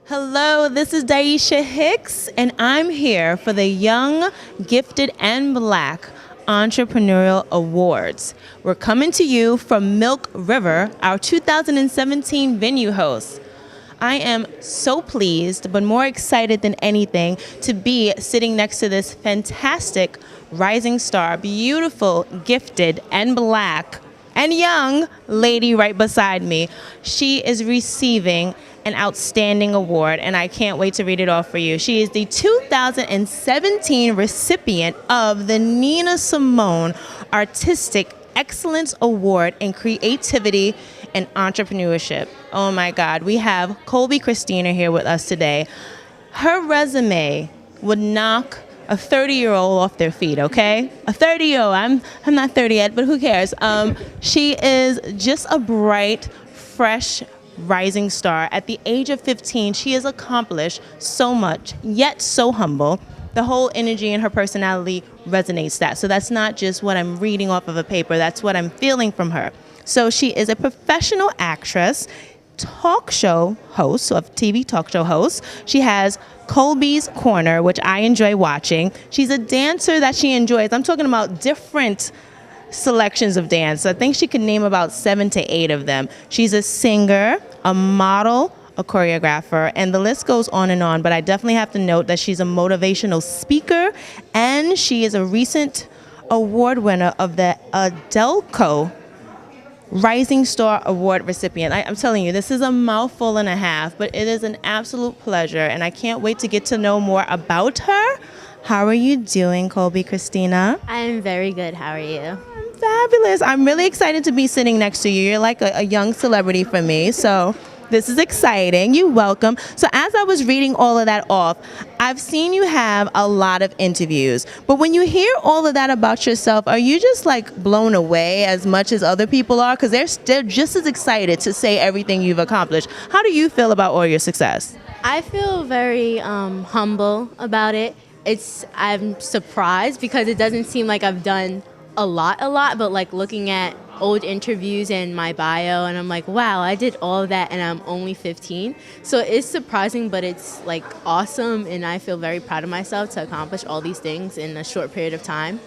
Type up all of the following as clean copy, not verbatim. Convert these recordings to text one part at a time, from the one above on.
Hello, this is Dyesha Hicks, and I'm here for the Young, Gifted, and Black Entrepreneurial Awards. We're coming to you from Milk River, our 2017 venue host. I am so pleased, but more excited than anything, to be sitting next to this fantastic rising star, beautiful, gifted, and black, and young lady right beside me. She is receiving an outstanding award, and I can't wait to read it off for you. She is the 2017 recipient of the Nina Simone Artistic Excellence Award in Creativity and Entrepreneurship. Oh my God, we have Colby Christina here with us today. Her resume would knock a 30-year-old off their feet, okay? A 30-year-old, I'm not 30 yet, but who cares? She is just a bright, fresh, rising star. At the age of 15, she has accomplished so much, yet so humble. The whole energy in her personality resonates that. So that's not just what I'm reading off of a paper, that's what I'm feeling from her. So she is a professional actress, talk show host, so a TV talk show host. She has Colby's Corner, which I enjoy watching. She's a dancer that she enjoys. I'm talking about different selections of dance. I think she could name about 7 to 8 of them. She's a singer, a model, a choreographer, and the list goes on and on, but I definitely have to note that she's a motivational speaker, and she is a recent award winner of the Adelco Rising Star Award recipient. I'm telling you, this is a mouthful and a half, but it is an absolute pleasure, and I can't wait to get to know more about her. How are you doing, Colby Christina? I'm very good. How are you? I'm fabulous. I'm really excited to be sitting next to you. You're like a young celebrity for me, so this is exciting. You're welcome. So as I was reading all of that off, I've seen you have a lot of interviews, but when you hear all of that about yourself, are you just like blown away as much as other people are? Because they're just as excited to say everything you've accomplished. How do you feel about all your success? I feel very humble about it. I'm surprised because it doesn't seem like I've done a lot, but like looking at old interviews and my bio, and I'm like, wow, I did all of that and I'm only 15. So it's surprising, but it's like awesome, and I feel very proud of myself to accomplish all these things in a short period of time.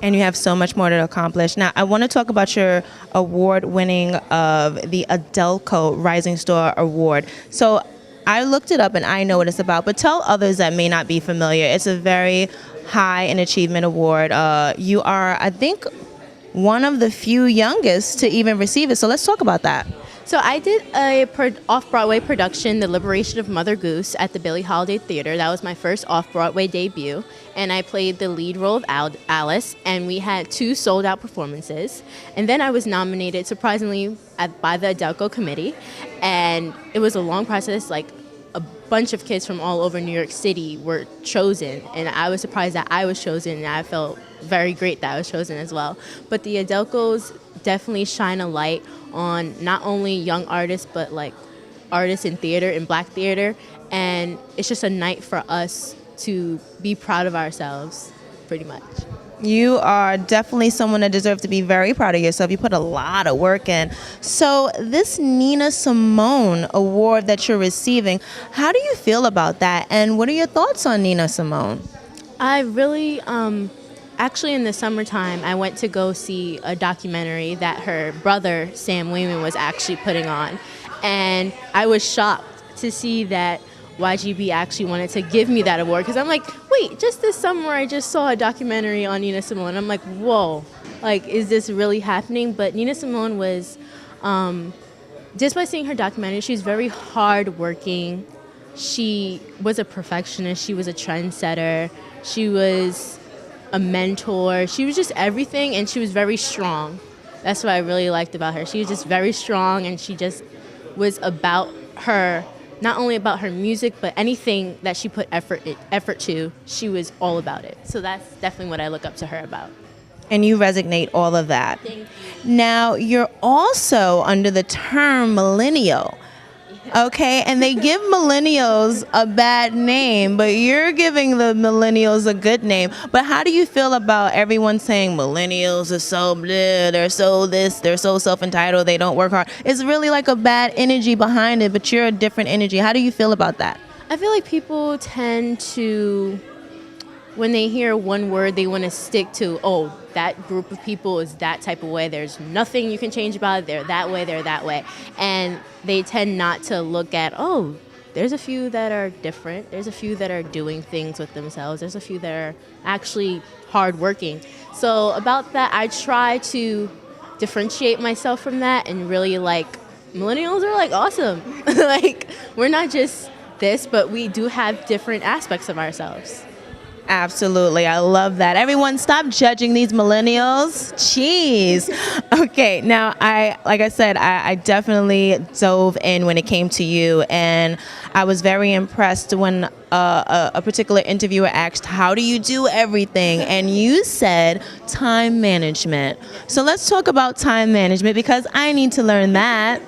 And you have so much more to accomplish. Now, I want to talk about your award winning of the Adelco Rising Star Award. So I looked it up and I know what it's about, but tell others that may not be familiar. It's a very high and achievement award. You are, I think, one of the few youngest to even receive it. So let's talk about that. So I did a off-Broadway production, The Liberation of Mother Goose, at the Billie Holiday Theater. That was my first off-Broadway debut, and I played the lead role of Alice, and we had 2 sold-out performances. And then I was nominated, surprisingly, by the Adelco Committee, and it was a long process. Like, a bunch of kids from all over New York City were chosen, and I was surprised that I was chosen, and I felt very great that I was chosen as well. But the Adelcos definitely shine a light on not only young artists, but like artists in theater, in Black theater, and it's just a night for us to be proud of ourselves, pretty much. You are definitely someone that deserves to be very proud of yourself. You put a lot of work in. So this Nina Simone Award that you're receiving, how do you feel about that? And what are your thoughts on Nina Simone? I really, actually in the summertime, I went to go see a documentary that her brother, Sam Wayman, was actually putting on. And I was shocked to see that YGB actually wanted to give me that award, because I'm like, wait, just this summer I just saw a documentary on Nina Simone. I'm like, whoa, like, is this really happening? But Nina Simone was, just by seeing her documentary, she's very hardworking. She was a perfectionist. She was a trendsetter. She was a mentor. She was just everything, and she was very strong. That's what I really liked about her. She was just very strong, and she just was about her, not only about her music, but anything that she put effort to, she was all about it. So that's definitely what I look up to her about. And you resonate all of that. Thank you. Now, you're also under the term millennial. Okay, and they give millennials a bad name, but you're giving the millennials a good name. But how do you feel about everyone saying millennials are so bleh, they're so this, they're so self-entitled, they don't work hard? It's really like a bad energy behind it, but you're a different energy. How do you feel about that? I feel like people tend to, when they hear one word, they want to stick to, oh, that group of people is that type of way. There's nothing you can change about it. They're that way, they're that way. And they tend not to look at, oh, there's a few that are different. There's a few that are doing things with themselves. There's a few that are actually hardworking. So about that, I try to differentiate myself from that and really like, millennials are like awesome. Like, we're not just this, but we do have different aspects of ourselves. Absolutely. I love that. Everyone stop judging these millennials. Jeez. Okay. Now, like I said, I definitely dove in when it came to you, and I was very impressed when a particular interviewer asked, how do you do everything? And you said time management. So let's talk about time management because I need to learn that.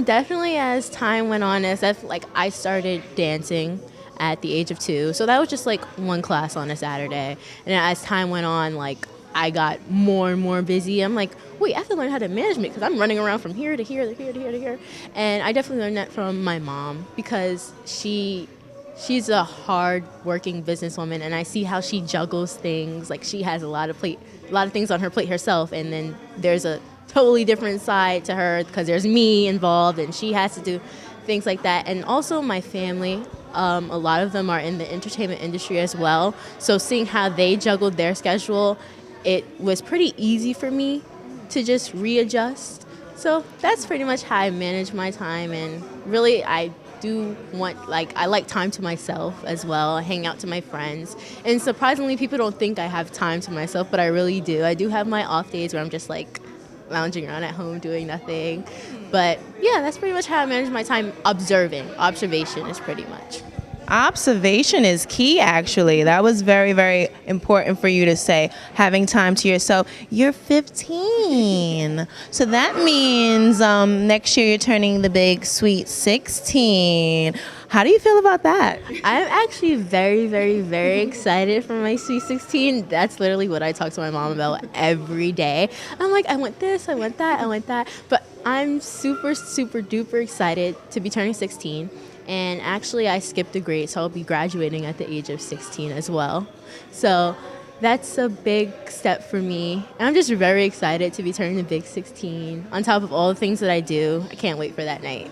Definitely as time went on, I started dancing at the age of 2. So that was just like one class on a Saturday. And as time went on, like I got more and more busy. I'm like, wait, I have to learn how to manage it because I'm running around from here to here to here to here to here. And I definitely learned that from my mom because she's a hard-working businesswoman, and I see how she juggles things. Like she has a lot of things on her plate herself, and then there's a totally different side to her because there's me involved, and she has to do things like that. And also my family. A lot of them are in the entertainment industry as well. So seeing how they juggled their schedule, it was pretty easy for me to just readjust. So that's pretty much how I manage my time. And really, I like time to myself as well. I hang out to my friends. And surprisingly, people don't think I have time to myself, but I really do. I do have my off days where I'm just like lounging around at home doing nothing. But yeah, that's pretty much how I manage my time. Observation is pretty much. Observation is key, actually. That was very, very important for you to say, having time to yourself. You're 15. So that means next year you're turning the big, sweet 16. How do you feel about that? I'm actually very, very, very excited for my sweet 16. That's literally what I talk to my mom about every day. I'm like, I want this, I want that, I want that. But I'm super, super duper excited to be turning 16. And actually, I skipped a grade, so I'll be graduating at the age of 16 as well. So that's a big step for me. And I'm just very excited to be turning the big 16. On top of all the things that I do, I can't wait for that night.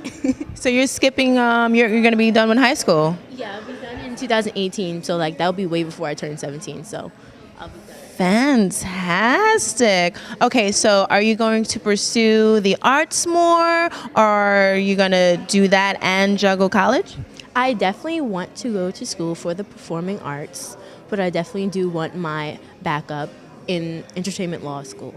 So you're skipping, you're going to be done with high school? Yeah, I'll be done in 2018. So like that'll be way before I turn 17. So I'll be done. Fantastic. Okay, so are you going to pursue the arts more, or are you going to do that and juggle college? I definitely want to go to school for the performing arts, but I definitely do want my backup in entertainment law school.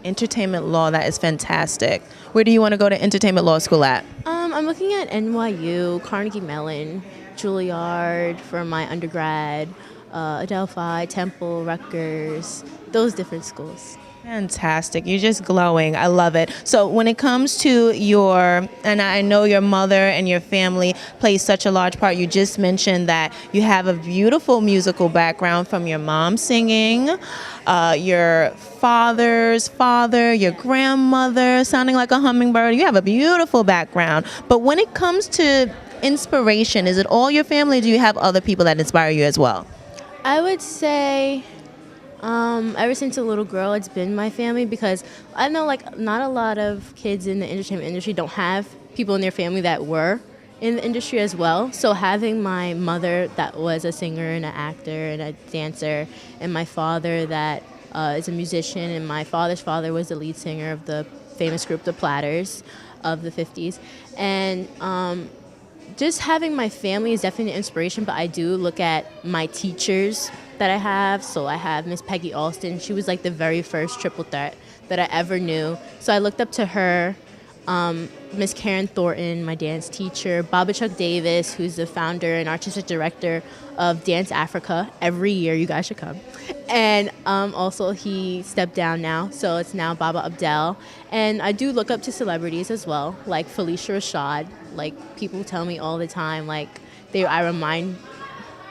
Entertainment law, that is fantastic. Where do you want to go to entertainment law school at? I'm looking at NYU, Carnegie Mellon, Juilliard for my undergrad, Adelphi, Temple, Rutgers, those different schools. Fantastic. You're just glowing. I love it. So when it comes to and I know your mother and your family plays such a large part. You just mentioned that you have a beautiful musical background from your mom singing, your father's father, your grandmother sounding like a hummingbird. You have a beautiful background. But when it comes to inspiration, is it all your family, or do you have other people that inspire you as well? I would say ever since a little girl, it's been my family, because I know like not a lot of kids in the entertainment industry don't have people in their family that were in the industry as well. So having my mother that was a singer and an actor and a dancer, and my father that is a musician, and my father's father was the lead singer of the famous group The Platters of the 50s. And just having my family is definitely an inspiration, but I do look at my teachers that I have. So I have Miss Peggy Alston. She was like the very first triple threat that I ever knew. So I looked up to her Miss Karen Thornton, my dance teacher, Baba Chuck Davis, who's the founder and artistic director of Dance Africa. Every year, you guys should come. And also, he stepped down now, so it's now Baba Abdel. And I do look up to celebrities as well, like Felicia Rashad. Like, people tell me all the time, like, I remind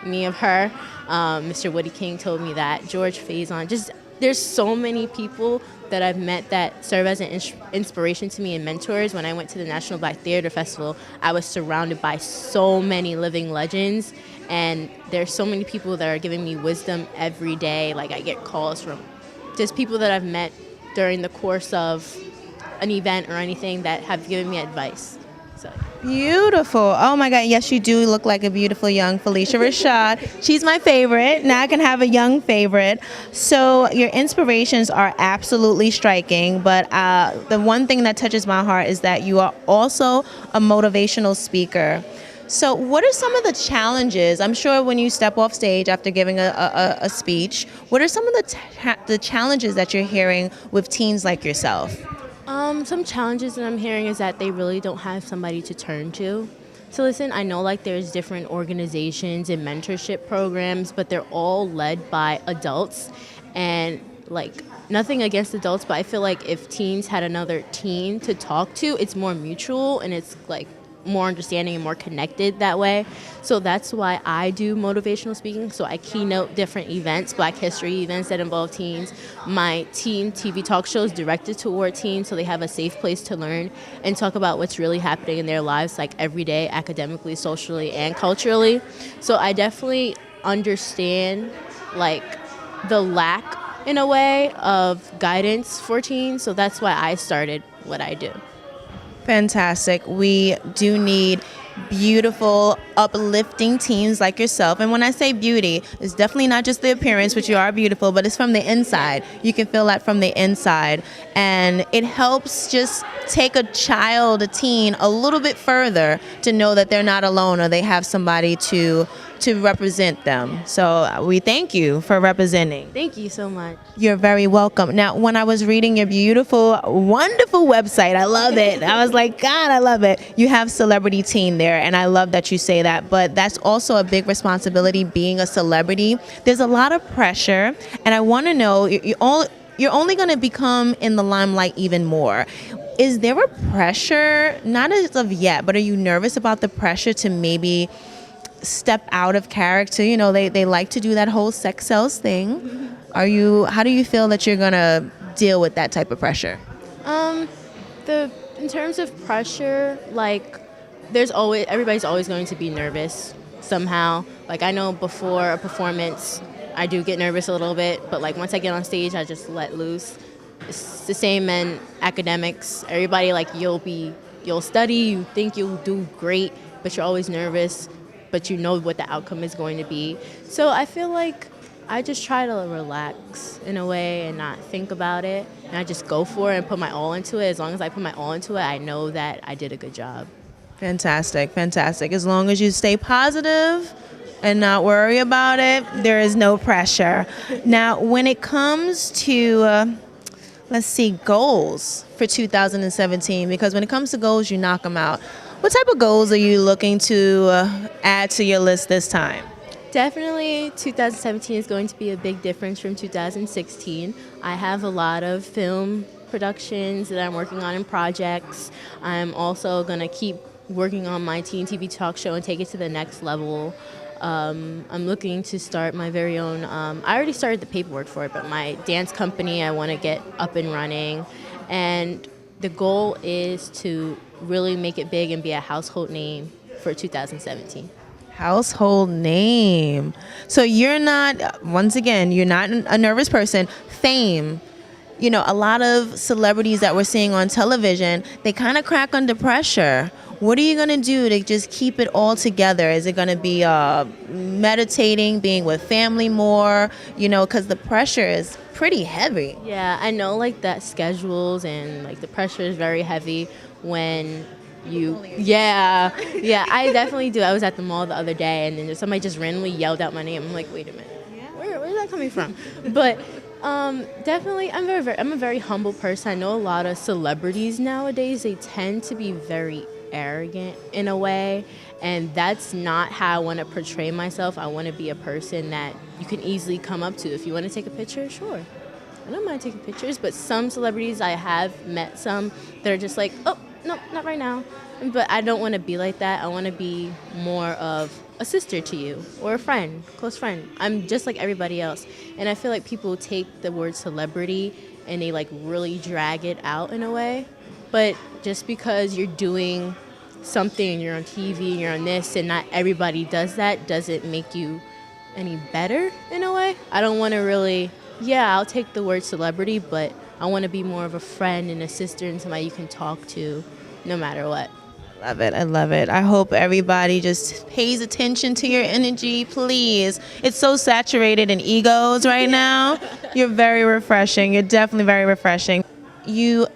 me of her. Mr. Woody King told me that. George Faison. Just, there's so many people that I've met that serve as an inspiration to me and mentors. When I went to the National Black Theater Festival, I was surrounded by so many living legends, and there's so many people that are giving me wisdom every day. Like, I get calls from just people that I've met during the course of an event or anything that have given me advice. So. Beautiful. Oh my God. Yes, you do look like a beautiful young Felicia Rashad. She's my favorite. Now I can have a young favorite. So your inspirations are absolutely striking. But the one thing that touches my heart is that you are also a motivational speaker. So what are some of the challenges? I'm sure when you step off stage after giving a speech, what are some of the challenges that you're hearing with teens like yourself? Some challenges that I'm hearing is that they really don't have somebody to turn to. So listen, I know like there's different organizations and mentorship programs, but they're all led by adults. And like, nothing against adults, but I feel like if teens had another teen to talk to, it's more mutual and it's like more understanding and more connected that way. So that's why I do motivational speaking. So I keynote different events, Black History events that involve teens. My teen TV talk shows directed toward teens, so they have a safe place to learn and talk about what's really happening in their lives, like every day, academically, socially, and culturally. So I definitely understand like the lack in a way of guidance for teens. So that's why I started what I do. Fantastic. We do need beautiful, uplifting teens like yourself. And when I say beauty, it's definitely not just the appearance, which you are beautiful, but it's from the inside. You can feel that from the inside. And it helps just take a child, a teen, a little bit further to know that they're not alone or they have somebody to represent them. So we thank you for representing. Thank you so much. You're very welcome. Now, when I was reading your beautiful, wonderful website, I love it. I was like, God, I love it. You have Celebrity Teen there, and I love that you say that. But that's also a big responsibility, being a celebrity. There's a lot of pressure, and I want to know, you're only going to become in the limelight even more. Is there a pressure, not as of yet, but are you nervous about the pressure to maybe step out of character? You know, they like to do that whole sex sells thing. How do you feel that you're gonna deal with that type of pressure? In terms of pressure, like everybody's always going to be nervous somehow. Like, I know before a performance I do get nervous a little bit, but like once I get on stage I just let loose. It's the same in academics. Everybody, like, you'll study, you think you'll do great, but you're always nervous, but you know what the outcome is going to be. So I feel like I just try to relax in a way and not think about it. And I just go for it and put my all into it. As long as I put my all into it, I know that I did a good job. Fantastic, fantastic. As long as you stay positive and not worry about it, there is no pressure. Now, when it comes to, goals for 2017, because when it comes to goals, you knock them out. What type of goals are you looking to add to your list this time? Definitely 2017 is going to be a big difference from 2016. I have a lot of film productions that I'm working on in projects. I'm also going to keep working on my teen TV talk show and take it to the next level. I'm looking to start my very own, I already started the paperwork for it, but my dance company I want to get up and running. And the goal is to really make it big and be a household name for 2017. Household name. So you're not, once again, you're not a nervous person. Fame. You know, a lot of celebrities that we're seeing on television, they kind of crack under pressure. What are you going to do to just keep it all together? Is it going to be meditating, being with family more? You know, because the pressure is pretty heavy. Yeah, I know, like, that schedules and, like, the pressure is very heavy when you... Yeah, I definitely do. I was at the mall the other day, and then somebody just randomly yelled out my name. I'm like, wait a minute. Where's that coming from? But Definitely, I'm a very humble person. I know a lot of celebrities nowadays. They tend to be very arrogant in a way, and that's not how I want to portray myself. I want to be a person that you can easily come up to. If you want to take a picture, sure. I don't mind taking pictures, but some celebrities, I have met some that are just like, oh, no, not right now. But I don't want to be like that. I want to be more of a sister to you or a friend, close friend. I'm just like everybody else. And I feel like people take the word celebrity and they like really drag it out in a way. But just because you're doing something and you're on TV and you're on this and not everybody does that doesn't make you any better in a way. I don't want to really, I'll take the word celebrity, but I want to be more of a friend and a sister and somebody you can talk to no matter what. Love it. I love it. I hope everybody just pays attention to your energy, please. It's so saturated in egos right now. You're very refreshing. You're definitely very refreshing. You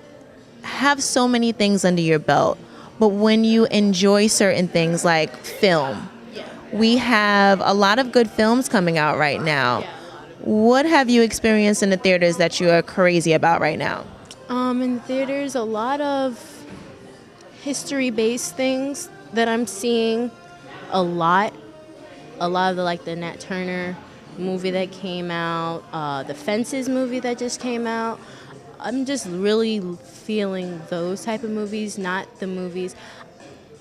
have so many things under your belt, but when you enjoy certain things like film, we have a lot of good films coming out right now. What have you experienced in the theaters that you are crazy about right now? In theaters, a lot of history-based things that I'm seeing a lot of the Nat Turner movie that came out, the Fences movie that just came out. I'm just really feeling those type of movies, not the movies.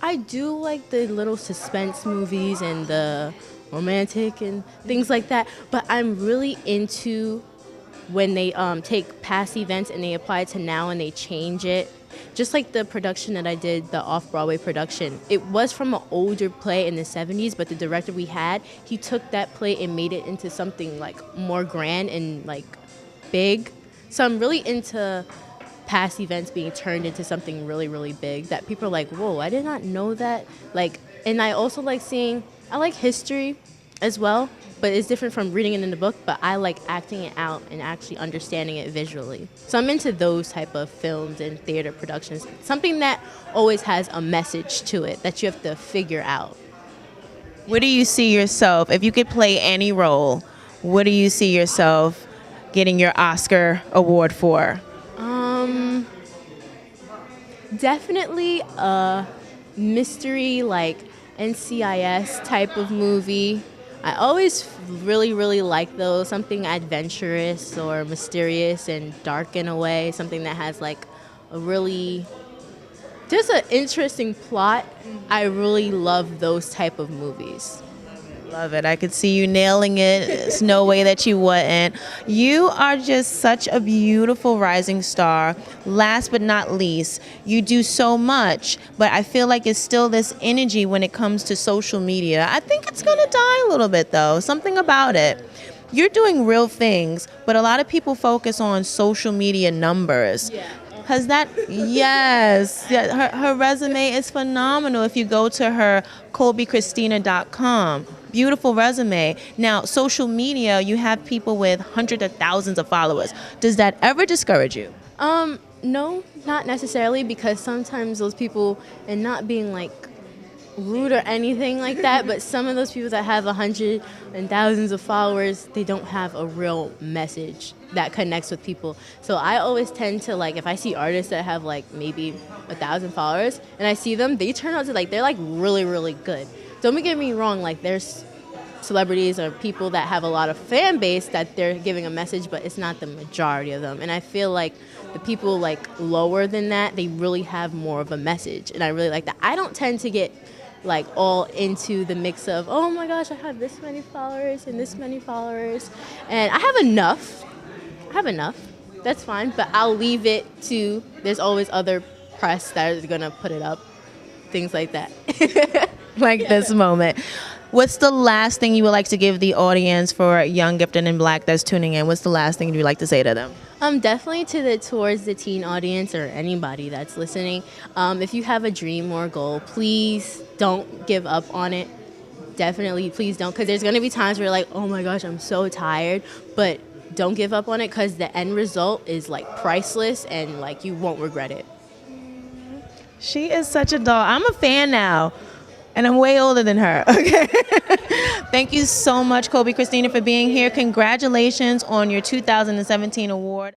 I do like the little suspense movies and the romantic and things like that, but I'm really into when they take past events and they apply it to now and they change it. Just like the production that I did, the off-Broadway production. It was from an older play in the 70s, but the director we had, he took that play and made it into something like more grand and like big. So I'm really into past events being turned into something really, really big that people are like, whoa, I did not know that. Like, and I also like I like history as well, but it's different from reading it in the book, but I like acting it out and actually understanding it visually. So I'm into those type of films and theater productions, something that always has a message to it that you have to figure out. Where do you see yourself, if you could play any role, what do you see yourself getting your Oscar award for? Definitely a mystery, like NCIS type of movie. I always really, really like those, something adventurous or mysterious and dark in a way, something that has like a really, just an interesting plot. I really love those type of movies. Love it. I could see you nailing it. There's no way that you wouldn't. You are just such a beautiful rising star. Last but not least, you do so much, but I feel like it's still this energy when it comes to social media. I think it's going to die a little bit, though. Something about it. You're doing real things, but a lot of people focus on social media numbers. Yeah. Has that, yes, yeah, her resume is phenomenal. If you go to her colbychristina.com, beautiful resume. Now, social media, you have people with hundreds of thousands of followers. Does that ever discourage you? No, not necessarily, because sometimes those people, and not being like rude or anything like that, but some of those people that have hundreds and thousands of followers, they don't have a real message that connects with people. So I always tend to, like, if I see artists that have like maybe 1,000 followers and I see them, they turn out to like, they're like really, really good. Don't get me wrong, like there's celebrities or people that have a lot of fan base that they're giving a message, but it's not the majority of them. And I feel like the people like lower than that, they really have more of a message. And I really like that. I don't tend to get like all into the mix of, oh my gosh, I have this many followers and this many followers. And I have enough. That's fine. But I'll leave it to, there's always other press that is going to put it up. Things like that. Like this moment. What's the last thing you would like to give the audience for Young, Gifted, and Black that's tuning in? What's the last thing you'd like to say to them? Definitely towards the teen audience or anybody that's listening. If you have a dream or a goal, please don't give up on it. Definitely, please don't, because there's going to be times where you're like, oh my gosh, I'm so tired. But don't give up on it, because the end result is like priceless and like you won't regret it. She is such a doll. I'm a fan now. And I'm way older than her. Okay. Thank you so much, Colby Christina, for being here. Congratulations on your 2017 award.